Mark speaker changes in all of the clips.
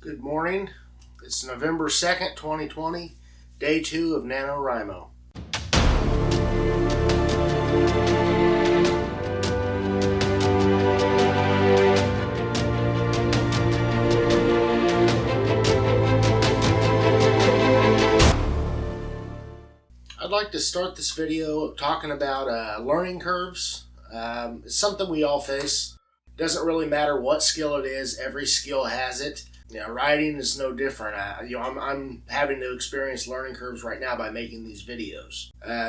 Speaker 1: Good morning. It's November 2nd, 2020, day 2 of Nanowrimo. I'd like to start this video talking about learning curves. It's something we all face. It doesn't really matter what skill it is, every skill has it. Writing is no different. I'm having to experience learning curves right now by making these videos.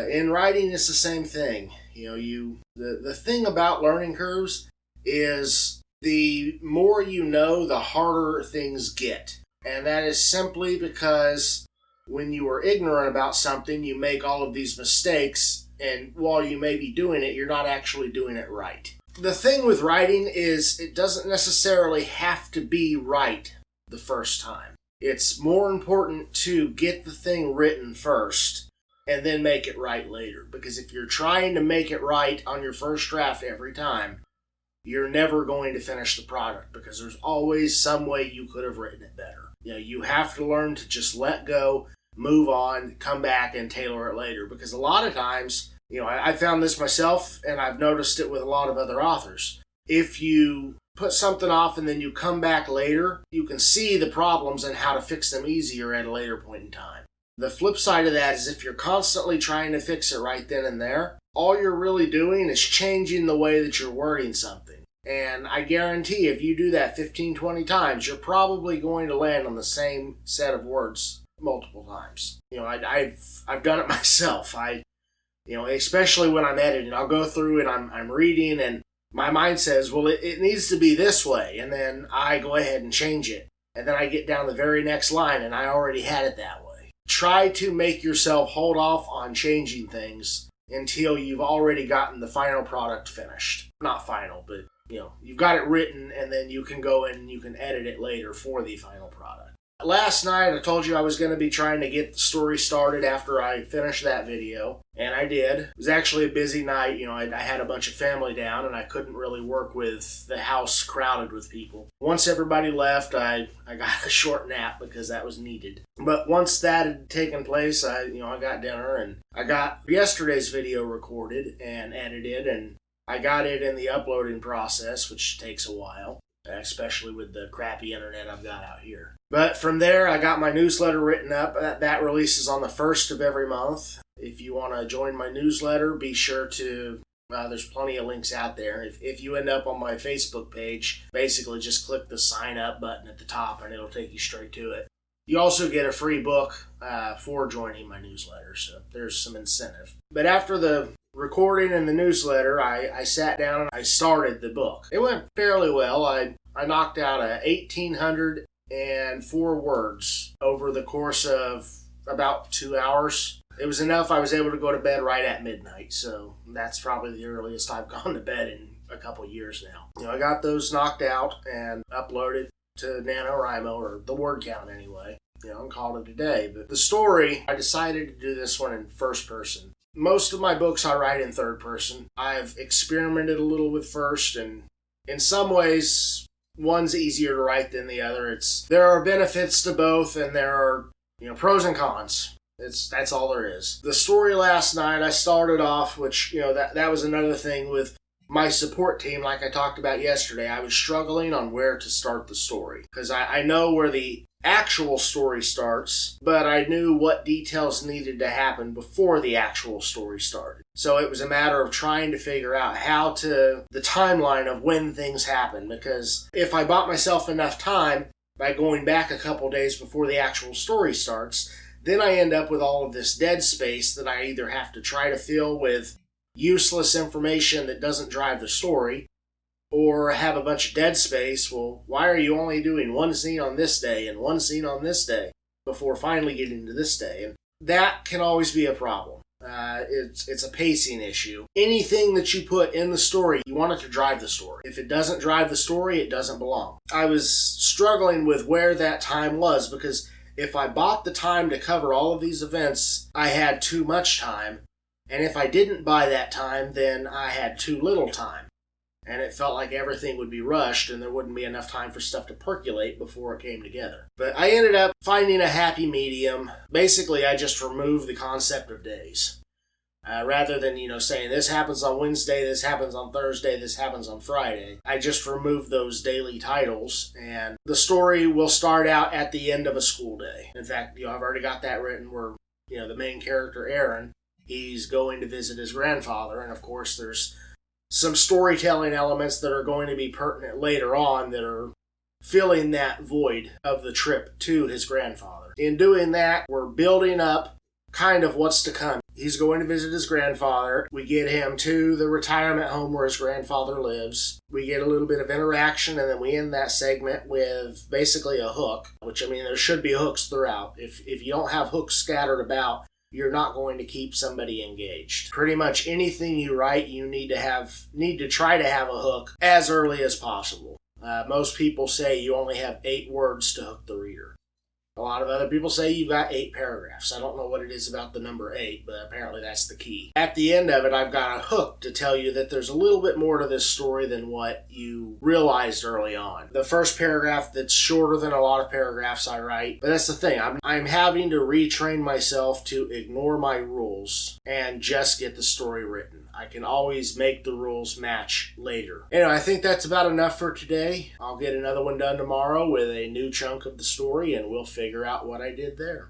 Speaker 1: In writing, it's the same thing. The thing about learning curves is the more you know, the harder things get. And that is simply because when you are ignorant about something, you make all of these mistakes, and while you may be doing it, you're not actually doing it right. The thing with writing is it doesn't necessarily have to be right the first time. It's more important to get the thing written first and then make it right later. Because if you're trying to make it right on your first draft every time, you're never going to finish the product because there's always some way you could have written it better. You have to learn to just let go, move on, come back and tailor it later. Because a lot of times, I found this myself and I've noticed it with a lot of other authors. If you put something off and then you come back later, you can see the problems and how to fix them easier at a later point in time. The flip side of that is if you're constantly trying to fix it right then and there, all you're really doing is changing the way that you're wording something. And I guarantee if you do that 15, 20 times, you're probably going to land on the same set of words multiple times. I've done it myself. Especially when I'm editing, I'll go through and I'm reading and my mind says, well, it needs to be this way. And then I go ahead and change it. And then I get down the very next line and I already had it that way. Try to make yourself hold off on changing things until you've already gotten the final product finished. Not final, but you've got it written and then you can go in and you can edit it later for the final product. Last night I told you I was going to be trying to get the story started after I finished that video, and I did. It was actually a busy night. I had a bunch of family down and I couldn't really work with the house crowded with people. Once everybody left, I got a short nap because that was needed. But once that had taken place, I got dinner and I got yesterday's video recorded and edited, and I got it in the uploading process, which takes a while, especially with the crappy internet I've got out here. But from there, I got my newsletter written up. That releases on the 1st of every month. If you want to join my newsletter, be sure to, there's plenty of links out there. If you end up on my Facebook page, basically just click the sign up button at the top and it'll take you straight to it. You also get a free book for joining my newsletter, so there's some incentive. But after the recording and the newsletter, I sat down and I started the book. It went fairly well. I knocked out 1,804 words over the course of about 2 hours. It was enough I was able to go to bed right at midnight, so that's probably the earliest I've gone to bed in a couple years now. I got those knocked out and uploaded to Nanowrimo, or the word count anyway, and called it a day. But the story, I decided to do this one in first person. Most of my books I write in third person. I've experimented a little with first, and in some ways, one's easier to write than the other. There are benefits to both, and there are pros and cons. That's all there is. The story last night, I started off, which that was another thing with my support team, like I talked about yesterday. I was struggling on where to start the story because I know where the actual story starts, but I knew what details needed to happen before the actual story started. So it was a matter of trying to figure out the timeline of when things happen, because if I bought myself enough time by going back a couple days before the actual story starts, then I end up with all of this dead space that I either have to try to fill with useless information that doesn't drive the story, or have a bunch of dead space. Well, why are you only doing one scene on this day and one scene on this day before finally getting to this day? And that can always be a problem. It's a pacing issue. Anything that you put in the story, you want it to drive the story. If it doesn't drive the story, it doesn't belong. I was struggling with where that time was, because if I bought the time to cover all of these events, I had too much time. And if I didn't buy that time, then I had too little time. and it felt like everything would be rushed and there wouldn't be enough time for stuff to percolate before it came together. But I ended up finding a happy medium. Basically, I just removed the concept of days. Rather than, saying this happens on Wednesday, this happens on Thursday, this happens on Friday, I just removed those daily titles, and the story will start out at the end of a school day. In fact, I've already got that written where, the main character, Aaron, he's going to visit his grandfather, and of course there's some storytelling elements that are going to be pertinent later on that are filling that void of the trip to his grandfather. In doing that, we're building up kind of what's to come. He's going to visit his grandfather. We get him to the retirement home where his grandfather lives. We get a little bit of interaction, and then we end that segment with basically a hook, which, there should be hooks throughout. If you don't have hooks scattered about, you're not going to keep somebody engaged. Pretty much anything you write, you need to try to have a hook as early as possible. Most people say you only have 8 words to hook the reader. A lot of other people say you've got 8 paragraphs. I don't know what it is about the number 8, but apparently that's the key. At the end of it, I've got a hook to tell you that there's a little bit more to this story than what you realized early on. The first paragraph that's shorter than a lot of paragraphs I write, but that's the thing. I'm having to retrain myself to ignore my rules and just get the story written. I can always make the rules match later. Anyway, I think that's about enough for today. I'll get another one done tomorrow with a new chunk of the story, and we'll figure out what I did there.